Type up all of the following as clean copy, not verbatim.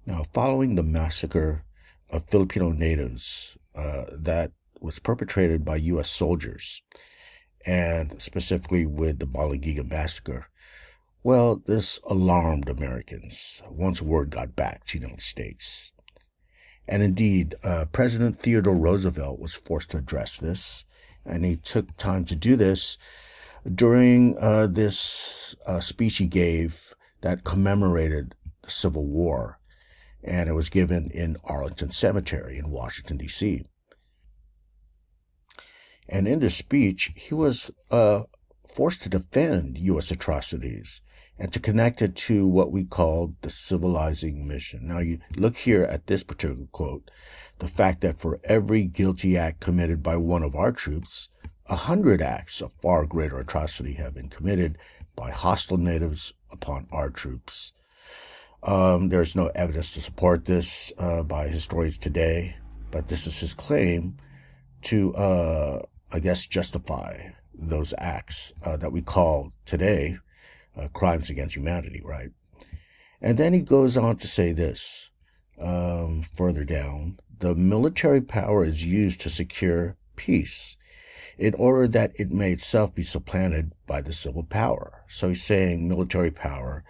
Now, following the massacre of Filipino natives that was perpetrated by U.S. soldiers, and specifically with the Balangiga massacre, well, this alarmed Americans once word got back to the United States. And indeed, President Theodore Roosevelt was forced to address this, and he took time to do this during this speech he gave that commemorated the Civil War, and it was given in Arlington Cemetery in Washington, D.C. And in this speech, he was forced to defend U.S. atrocities and to connect it to what we call the civilizing mission. Now, you look here at this particular quote, the fact that for every guilty act committed by one of our troops, 100 acts of far greater atrocity have been committed by hostile natives upon our troops. There's no evidence to support this by historians today, but this is his claim to, I guess, justify those acts that we call today crimes against humanity, right? And then he goes on to say this further down: the military power is used to secure peace in order that it may itself be supplanted by the civil power. So he's saying military power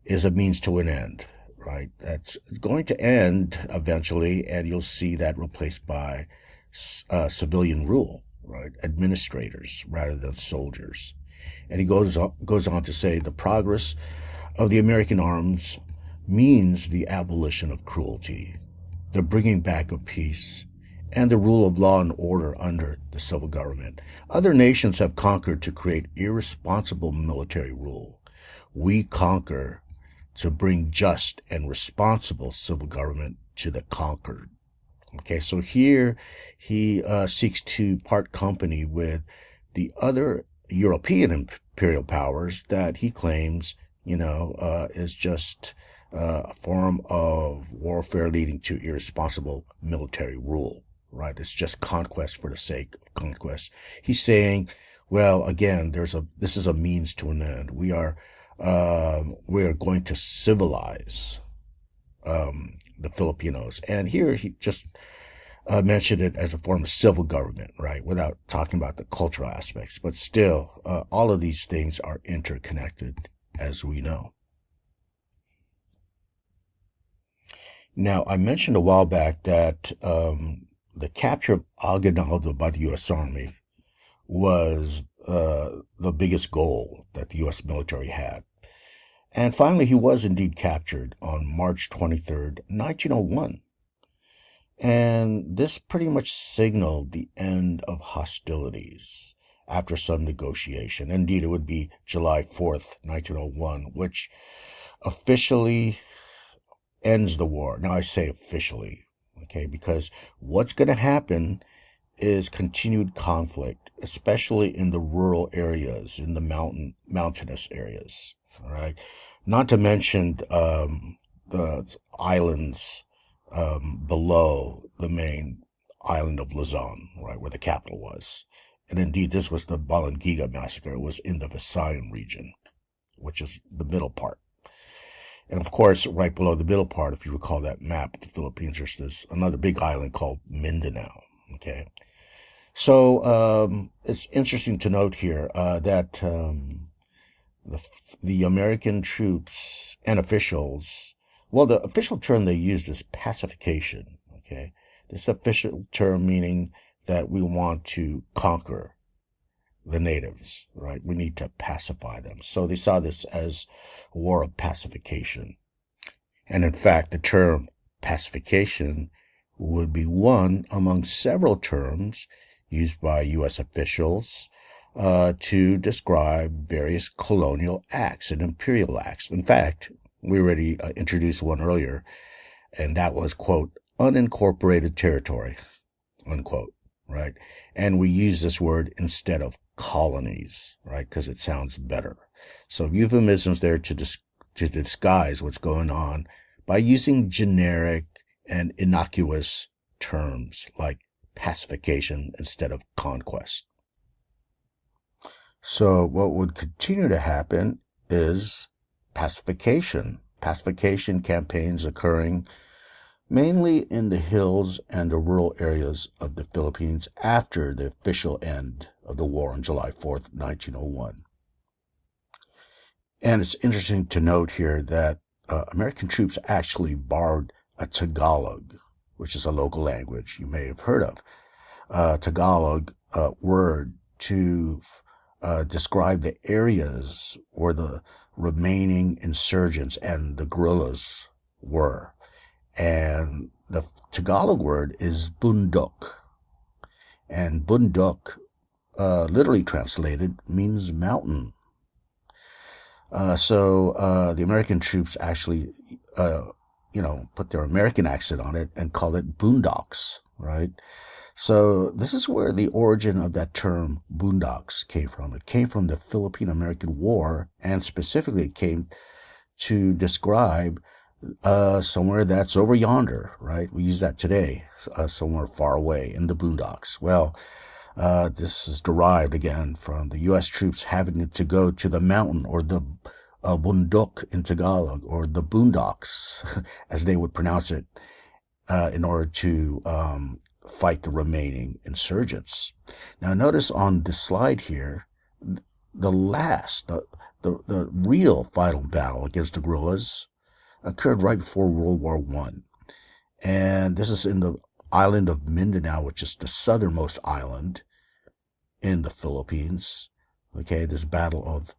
is a means to an end, right? That's going to end eventually, and you'll see that replaced by civilian rule, right? Administrators rather than soldiers. And he goes on to say the progress of the American arms means the abolition of cruelty, the bringing back of peace, and the rule of law and order under the civil government. Other nations have conquered to create irresponsible military rule. We conquer to bring just and responsible civil government to the conquered. Okay, so here he seeks to part company with the other European imperial powers that he claims, is just a form of warfare leading to irresponsible military rule, right? It's just conquest for the sake of conquest. He's saying, well, again, this is a means to an end. We are going to civilize the Filipinos. And here he just mentioned it as a form of civil government, right, without talking about the cultural aspects. But still, all of these things are interconnected, as we know. Now, I mentioned a while back that the capture of Aguinaldo by the U.S. Army was the biggest goal that the U.S. military had. And finally, he was indeed captured on March 23rd, 1901. And this pretty much signaled the end of hostilities after some negotiation. Indeed, it would be July 4th, 1901, which officially ends the war. Now, I say officially, okay, because what's going to happen is continued conflict, especially in the rural areas, in the mountainous areas. All right, not to mention the islands below the main island of Luzon, right, where the capital was. And indeed, this was the Balangiga massacre. It was in the Visayan region, which is the middle part. And of course, right below the middle part, if you recall that map of the Philippines, there's this another big island called Mindanao. Okay, so it's interesting to note here that the American troops and officials, well, the official term they used is pacification. Okay, this official term meaning that we want to conquer the natives, right? We need to pacify them. So they saw this as a war of pacification. And in fact, the term pacification would be one among several terms used by U.S. officials to describe various colonial acts and imperial acts. In fact, we already introduced one earlier, and that was, quote, unincorporated territory, unquote, right? And we use this word instead of colonies, right? Because it sounds better. So euphemisms there to disguise what's going on by using generic and innocuous terms like pacification instead of conquest. So what would continue to happen is pacification pacification campaigns occurring mainly in the hills and the rural areas of the Philippines after the official end of the war on July 4th, 1901. And it's interesting to note here that American troops actually borrowed a Tagalog, which is a local language you may have heard of, Tagalog word to describe the areas where the remaining insurgents and the guerrillas were. And the Tagalog word is bundok. And bundok, literally translated, means mountain. So the American troops actually, put their American accent on it and called it boondocks, right? So this is where the origin of that term boondocks came from. It came from the Philippine-American War, and specifically it came to describe somewhere that's over yonder, right? We use that today, somewhere far away in the boondocks. Well, this is derived again from the U.S. troops having to go to the mountain or the bundok in Tagalog, or the boondocks, as they would pronounce it, in order to fight the remaining insurgents. Now, notice on the slide here, the real final battle against the guerrillas occurred right before World War I. And this is in the island of Mindanao, which is the southernmost island in the Philippines. Okay, this Battle of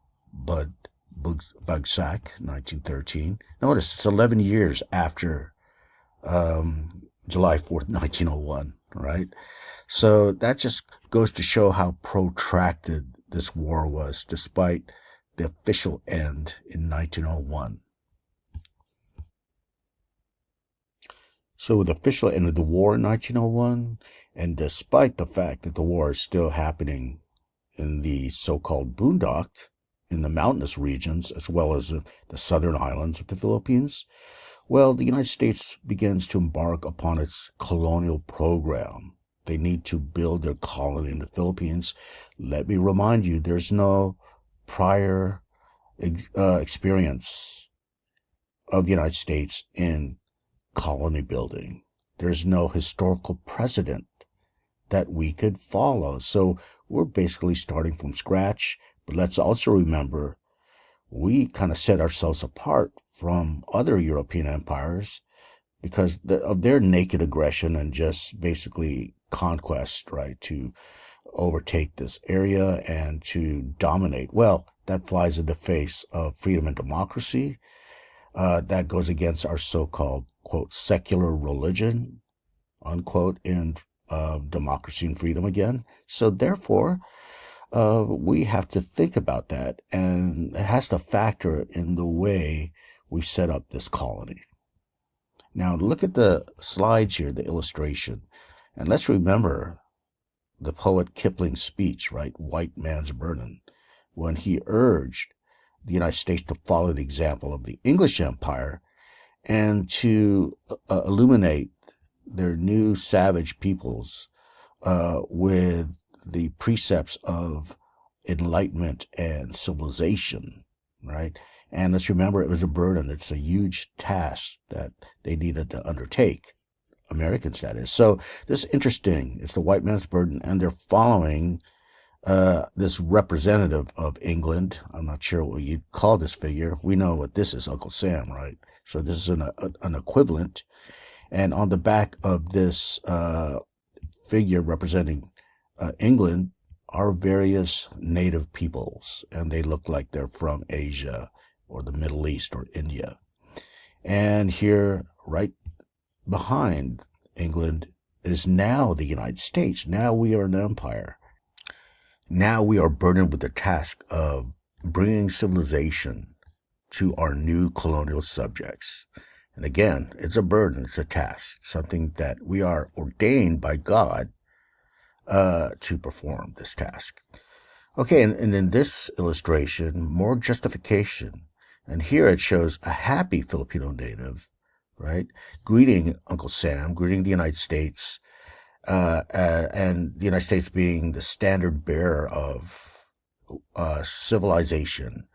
Bagsak, 1913. Notice it's 11 years after July 4th, 1901, right? So that just goes to show how protracted this war was, despite the official end in 1901. So with the official end of the war in 1901, and despite the fact that the war is still happening in the so-called boondocks, in the mountainous regions, as well as the southern islands of the Philippines, well, the United States begins to embark upon its colonial program. They need to build their colony in the Philippines. Let me remind you, there's no prior experience of the United States in colony building. There's no historical precedent that we could follow. So we're basically starting from scratch. But let's also remember, we kind of set ourselves apart from other European empires because of their naked aggression and just basically conquest, right, to overtake this area and to dominate. Well, that flies in the face of freedom and democracy. That goes against our so-called, quote, secular religion, unquote, in democracy and freedom again. So therefore, we have to think about that, and it has to factor in the way we set up this colony. Now, look at the slides here, the illustration, and let's remember the poet Kipling's speech, right, White Man's Burden, when he urged the United States to follow the example of the English Empire and to illuminate their new savage peoples with the precepts of enlightenment and civilization, right? And let's remember, it was a burden. It's a huge task that they needed to undertake, Americans, that is. So this is interesting. It's the white man's burden, and they're following this representative of England. I'm not sure what you'd call this figure. We know what this is, Uncle Sam, right? So this is an equivalent. And on the back of this figure representing England are various native peoples, and they look like they're from Asia or the Middle East or India. And here, right behind England, is now the United States. Now we are an empire. Now we are burdened with the task of bringing civilization to our new colonial subjects. And again, it's a burden, it's a task, something that we are ordained by God to perform this task. Okay, and in this illustration, more justification. And here it shows a happy Filipino native, right, greeting Uncle Sam, greeting the United States, and the United States being the standard bearer of civilization,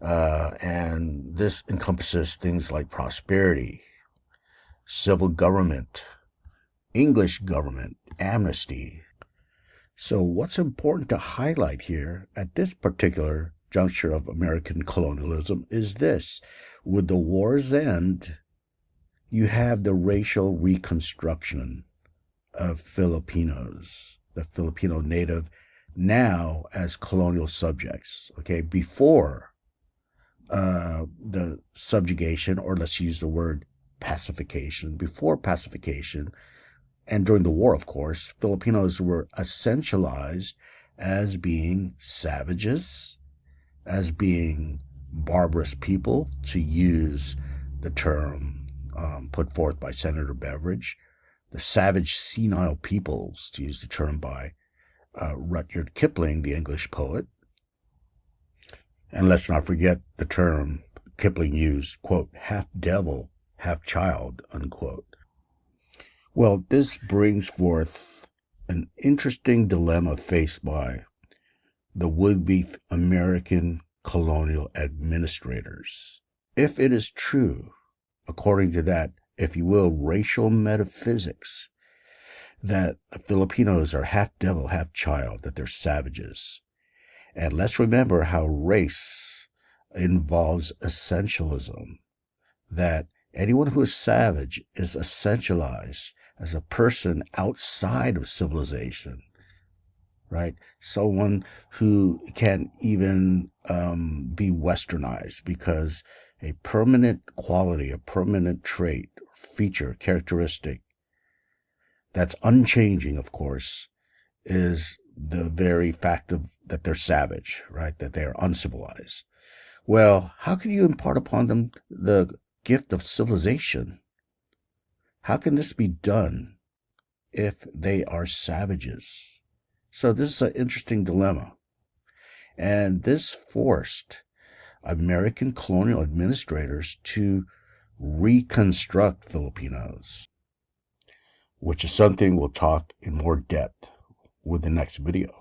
And this encompasses things like prosperity, civil government, English government, amnesty. So what's important to highlight here at this particular juncture of American colonialism is this. With the war's end, you have the racial reconstruction of Filipinos, the Filipino native, now as colonial subjects. Okay, before the subjugation, or let's use the word pacification, before pacification, and during the war, of course, Filipinos were essentialized as being savages, as being barbarous people, to use the term put forth by Senator Beveridge, the savage senile peoples, to use the term by Rudyard Kipling, the English poet. And let's not forget the term Kipling used, quote, half devil, half child, unquote. Well, this brings forth an interesting dilemma faced by the would-be American colonial administrators. If it is true, according to that, if you will, racial metaphysics, that the Filipinos are half devil, half child, that they're savages. And let's remember how race involves essentialism, that anyone who is savage is essentialized as a person outside of civilization, right? Someone who can't even be westernized, because a permanent quality, a permanent trait, feature, characteristic that's unchanging, of course, is the very fact of that they're savage, right? That they are uncivilized. Well, how can you impart upon them the gift of civilization? How can this be done if they are savages? So this is an interesting dilemma. And this forced American colonial administrators to reconstruct Filipinos, which is something we'll talk in more depth with the next video.